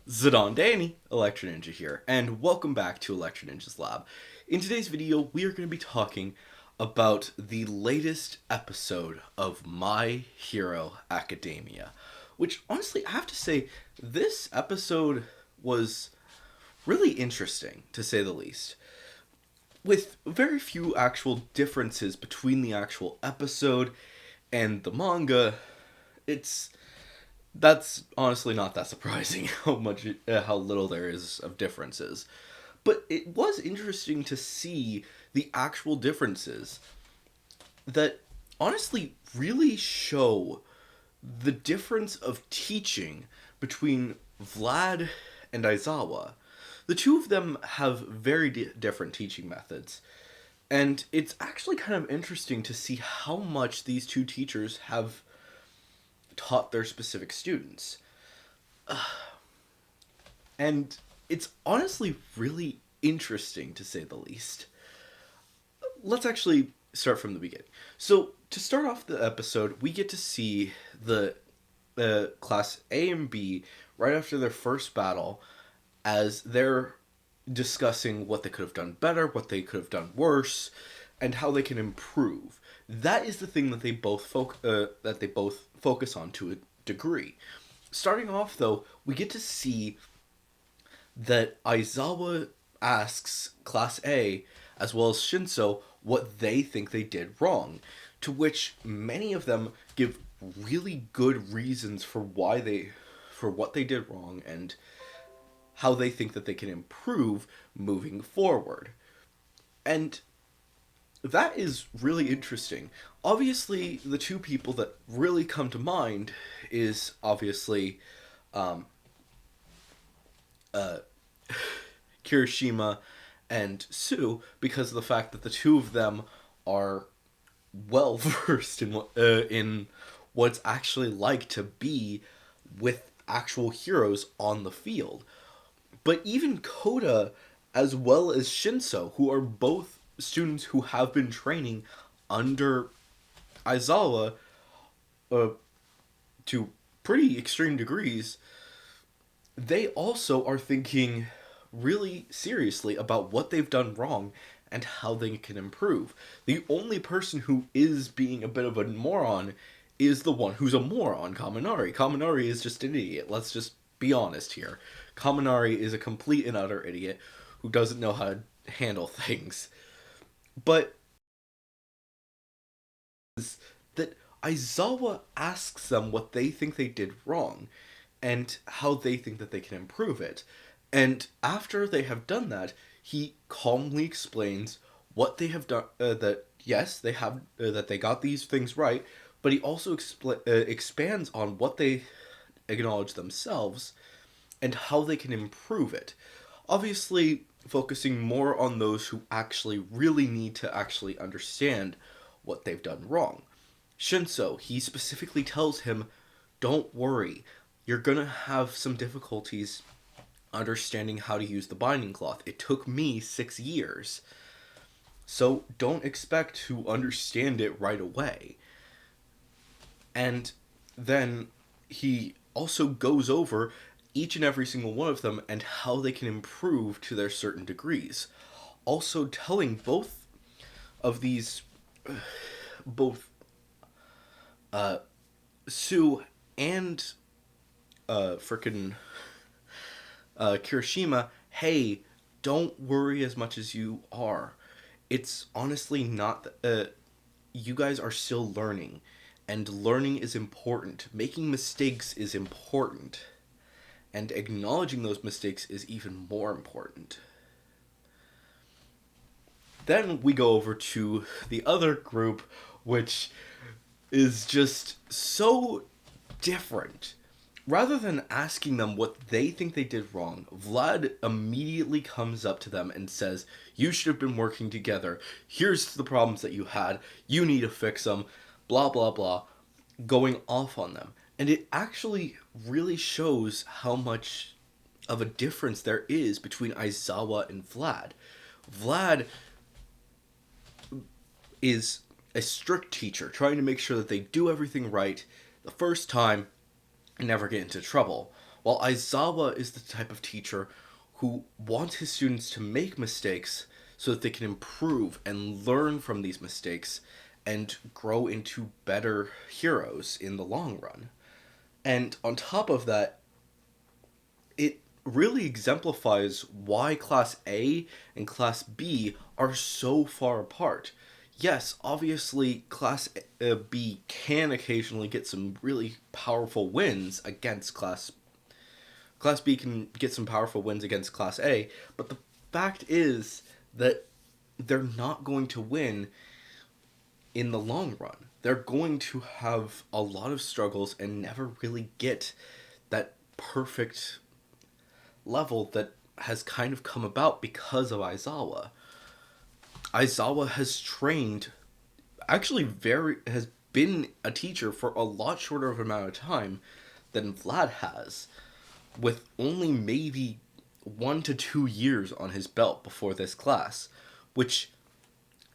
Zidane Danny, Electro Ninja here, and welcome back to Electro Ninja's Lab. In today's video, we are going to be talking about the latest episode of My Hero Academia, which honestly, I have to say, this episode was really interesting, to say the least. With very few actual differences between the actual episode and the manga, it's that's honestly not that surprising how little there is of differences. But it was interesting to see the actual differences that honestly really show the difference of teaching between Vlad and Aizawa. The two of them have very different teaching methods. And it's actually kind of interesting to see how much these two teachers have taught their specific students. And it's honestly really interesting, to say the least. Let's actually start from the beginning. So, to start off the episode, we get to see the class A and B right after their first battle as they're discussing what they could have done better, what they could have done worse, and how they can improve. That is the thing that they both focus on to a degree. Starting off though, we get to see that Aizawa asks Class A, as well as Shinso, what they think they did wrong, to which many of them give really good reasons for what they did wrong and how they think that they can improve moving forward. And that is really interesting. Obviously, the two people that really come to mind is obviously um, uh, Kirishima and Sue, because of the fact that the two of them are well versed in what it's actually like to be with actual heroes on the field. But even Koda, as well as Shinso, who are both students who have been training under Aizawa uh, to pretty extreme degrees, they also are thinking really seriously about what they've done wrong and how they can improve. The only person who is being a bit of a moron is the one who's a moron, Kaminari. Kaminari is just an idiot. Let's just be honest here. Kaminari is a complete and utter idiot who doesn't know how to handle things. But that Aizawa asks them what they think they did wrong and how they think that they can improve it. And after they have done that, he calmly explains what they have done. That yes, they have that they got these things right, but he also expands on what they acknowledge themselves and how they can improve it. Obviously, focusing more on those who actually really need to actually understand what they've done wrong. Shinso, he specifically tells him, don't worry, you're gonna have some difficulties understanding how to use the binding cloth. It took me 6 years. So don't expect to understand it right away. And then he also goes over each and every single one of them and how they can improve to their certain degrees. Also telling of these, both Sue and frickin' Kirishima, hey, don't worry as much as you are. It's honestly not. You guys are still learning, and learning is important. Making mistakes is important, and acknowledging those mistakes is even more important. Then we go over to the other group, which is just so different. Rather than asking them what they think they did wrong, Vlad immediately comes up to them and says, you should have been working together. Here's the problems that you had. You need to fix them. Blah, blah, blah. Going off on them. And it actually really shows how much of a difference there is between Aizawa and Vlad. Vlad is a strict teacher, trying to make sure that they do everything right the first time and never get into trouble. while Aizawa is the type of teacher who wants his students to make mistakes so that they can improve and learn from these mistakes and grow into better heroes in the long run. And on top of that, it really exemplifies why Class A and Class B are so far apart. Yes, obviously, B can occasionally get some really powerful wins against Class B can get some powerful wins against Class A, but the fact is that they're not going to win in the long run. They're going to have a lot of struggles and never really get that perfect level that has kind of come about because of Aizawa. Aizawa has trained, has been a teacher for a lot shorter of an amount of time than Vlad has, with only maybe 1 to 2 years on his belt before this class, which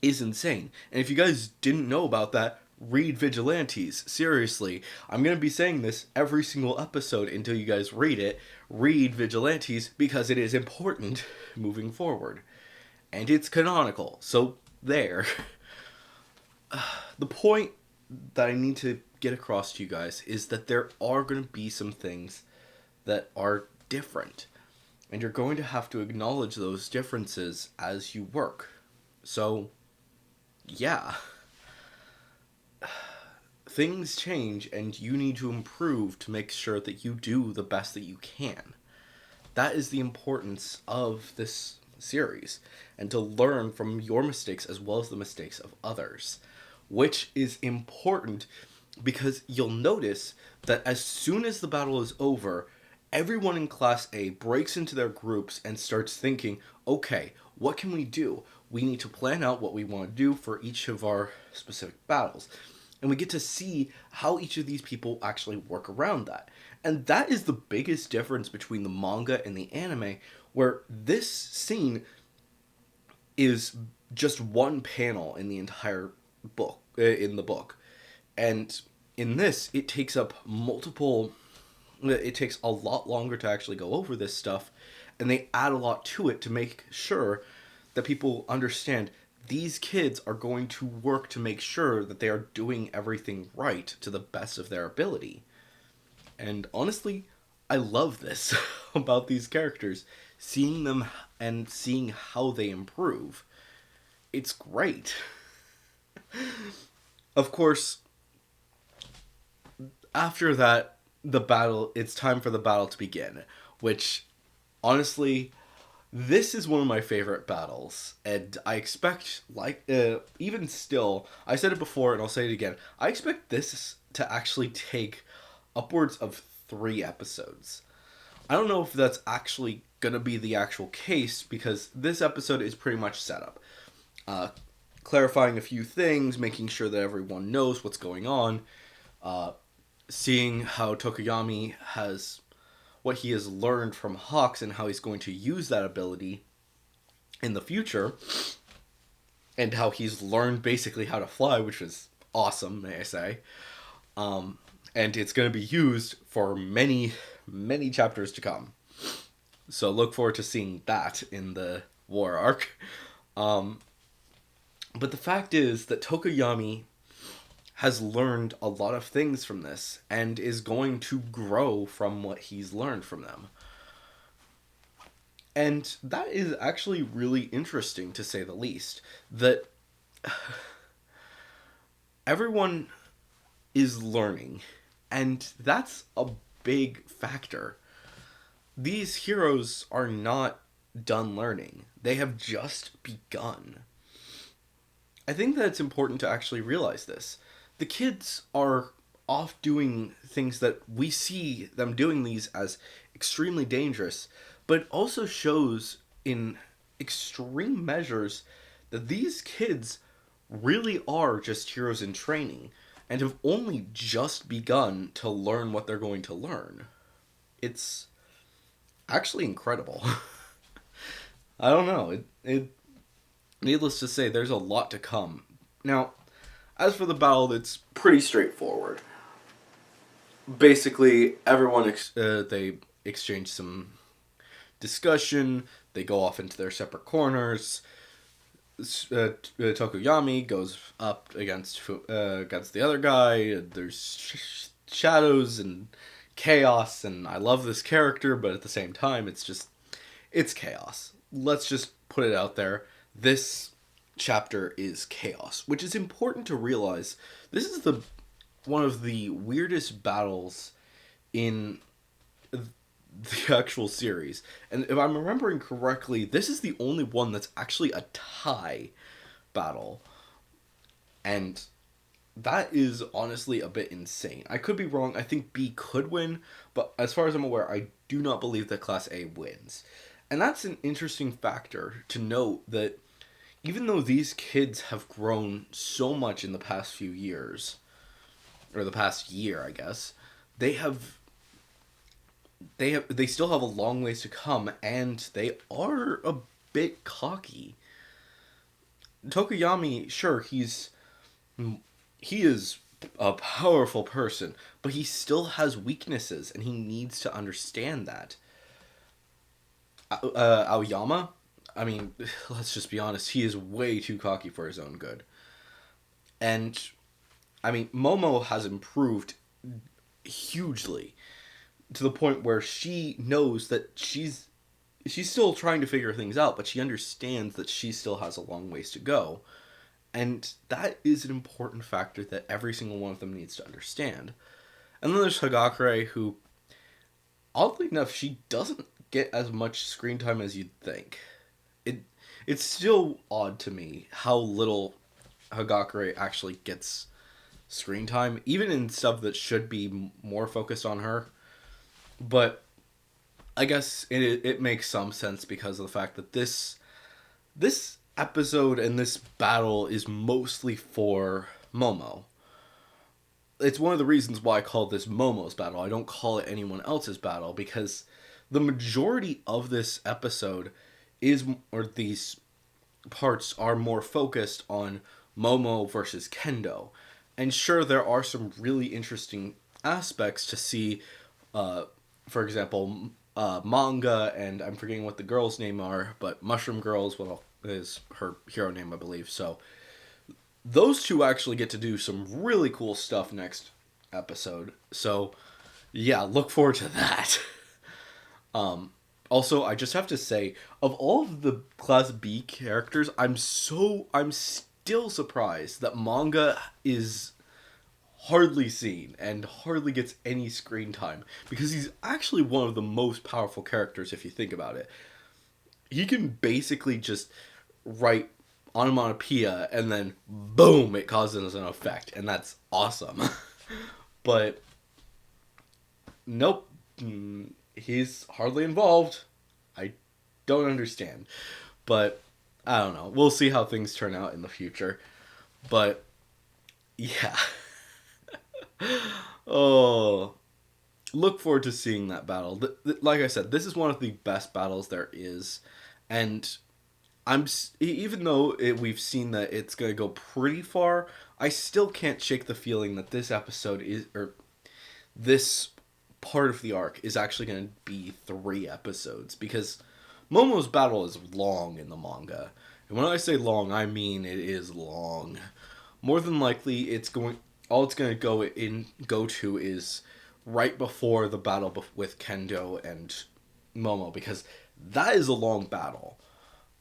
is insane. And if you guys didn't know about that, read Vigilantes. Seriously, I'm going to be saying this every single episode until you guys read it. Read Vigilantes because it is important moving forward. And it's canonical, so there. The point that I need to get across to you guys is that there are going to be some things that are different. And you're going to have to acknowledge those differences as you work. So, yeah. Things change and you need to improve to make sure that you do the best that you can. That is the importance of this series, and to learn from your mistakes as well as the mistakes of others, which is important because you'll notice that as soon as the battle is over, everyone in Class A breaks into their groups and starts thinking, okay, what can we do? We need to plan out what we want to do for each of our specific battles. And we get to see how each of these people actually work around that. And that is the biggest difference between the manga and the anime, where this scene is just one panel in the entire book, in the book. And in this, it takes a lot longer to actually go over this stuff, and they add a lot to it to make sure that people understand these kids are going to work to make sure that they are doing everything right to the best of their ability. And honestly, I love this about these characters, seeing them and seeing how they improve. It's great. Of course, after that, it's time for the battle to begin, which, honestly, this is one of my favorite battles, and I expect, even still, I said it before and I'll say it again, I expect this to actually take upwards of 3 episodes. I don't know if that's actually gonna be the actual case, because this episode is pretty much set up. Clarifying a few things, making sure that everyone knows what's going on, seeing how Tokoyami has what he has learned from Hawks and how he's going to use that ability in the future, and how he's learned basically how to fly, which is awesome, may I say. And it's going to be used for many, many chapters to come. So look forward to seeing that in the war arc. But the fact is that Tokoyami has learned a lot of things from this, and is going to grow from what he's learned from them. And that is actually really interesting, to say the least, that everyone is learning, and that's a big factor. These heroes are not done learning. They have just begun. I think that it's important to actually realize this. The kids are off doing things that we see them doing these as extremely dangerous, but it also shows in extreme measures that these kids really are just heroes in training and have only just begun to learn what they're going to learn. It's actually incredible. I don't know. Needless to say, there's a lot to come. Now, as for the battle, it's pretty straightforward. Basically, everyone exchange some discussion. They go off into their separate corners. Tokoyami goes up against the other guy. There's shadows and chaos, and I love this character, but at the same time, it's chaos. Let's just put it out there. This chapter is chaos, which is important to realize. This is one of the weirdest battles in the actual series. And if I'm remembering correctly, this is the only one that's actually a tie battle. And that is honestly a bit insane. I could be wrong. I think B could win, but as far as I'm aware, I do not believe that Class A wins. And that's an interesting factor to note, that even though these kids have grown so much in the past few years, or the past year, I guess, they still have a long ways to come, and they are a bit cocky. Tokoyami, sure, he is a powerful person, but he still has weaknesses, and he needs to understand that. Aoyama, I mean, let's just be honest, he is way too cocky for his own good. And, I mean, Momo has improved hugely, to the point where she knows that she's still trying to figure things out, but she understands that she still has a long ways to go. And that is an important factor that every single one of them needs to understand. And then there's Hagakure, who, oddly enough, she doesn't get as much screen time as you'd think. It's still odd to me how little Hagakure actually gets screen time, even in stuff that should be more focused on her. But I guess it makes some sense because of the fact that this episode and this battle is mostly for Momo. It's one of the reasons why I call this Momo's battle. I don't call it anyone else's battle, because the majority of this episode these parts are more focused on Momo versus Kendo. And sure, there are some really interesting aspects to see. For example, Manga, and I'm forgetting what the girls' name are, but Mushroom Girls, is her hero name, I believe. So those two actually get to do some really cool stuff next episode. So yeah, look forward to that. Also, I just have to say, of all of the Class B characters, I'm still surprised that Manga is hardly seen and hardly gets any screen time, because he's actually one of the most powerful characters if you think about it. He can basically just write onomatopoeia and then boom, it causes an effect, and that's awesome. But nope, he's hardly involved. I don't understand, but I don't know. We'll see how things turn out in the future. But yeah. Oh, look forward to seeing that battle. Like I said, this is one of the best battles there is, and even though we've seen that it's going to go pretty far, I still can't shake the feeling that this episode this part of the arc is actually going to be 3 episodes, because Momo's battle is long in the manga. And when I say long, I mean it is long. More than likely, all it's going to go to is right before the battle with Kendo and Momo, because that is a long battle.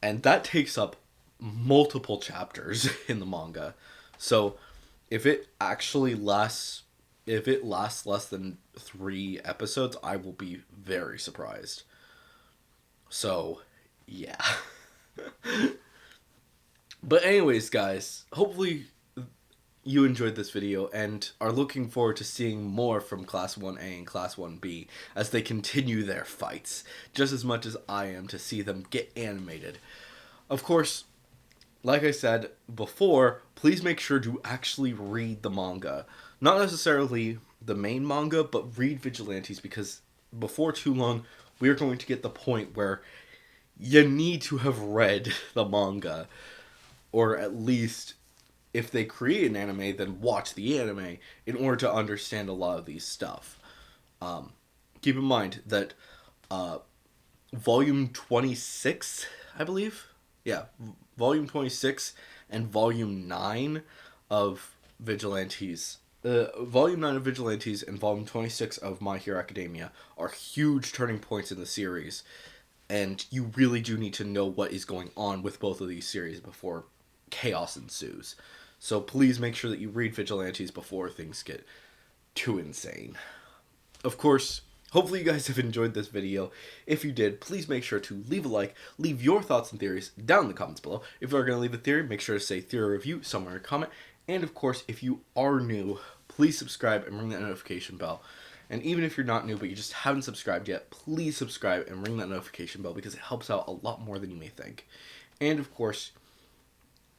And that takes up multiple chapters in the manga. So if it lasts less than 3 episodes, I will be very surprised. So, yeah. But anyways, guys, hopefully you enjoyed this video and are looking forward to seeing more from Class 1A and Class 1B as they continue their fights, just as much as I am to see them get animated. Of course, like I said before, please make sure to actually read the manga. Not necessarily the main manga, but read Vigilantes, because before too long, we are going to get the point where you need to have read the manga, or at least, if they create an anime, then watch the anime in order to understand a lot of these stuff. Keep in mind that Volume 26, I believe. Yeah, Volume 26 and Volume 9 of Vigilantes. Volume 9 of Vigilantes and Volume 26 of My Hero Academia are huge turning points in the series, and you really do need to know what is going on with both of these series before chaos ensues. So please make sure that you read Vigilantes before things get too insane. Of course, hopefully you guys have enjoyed this video. If you did, please make sure to leave a like, leave your thoughts and theories down in the comments below. If you are going to leave a theory, make sure to say theory review somewhere in a comment. And of course, if you are new, please subscribe and ring that notification bell. And even if you're not new, but you just haven't subscribed yet, please subscribe and ring that notification bell because it helps out a lot more than you may think. And of course,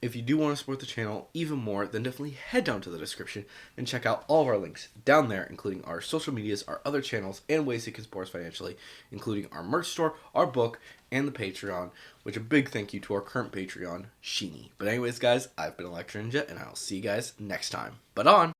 if you do want to support the channel even more, then definitely head down to the description and check out all of our links down there, including our social medias, our other channels, and ways you can support us financially, including our merch store, our book, and the Patreon, which a big thank you to our current Patreon, Sheeny. But anyways, guys, I've been Electro Ninja, and I'll see you guys next time. But on!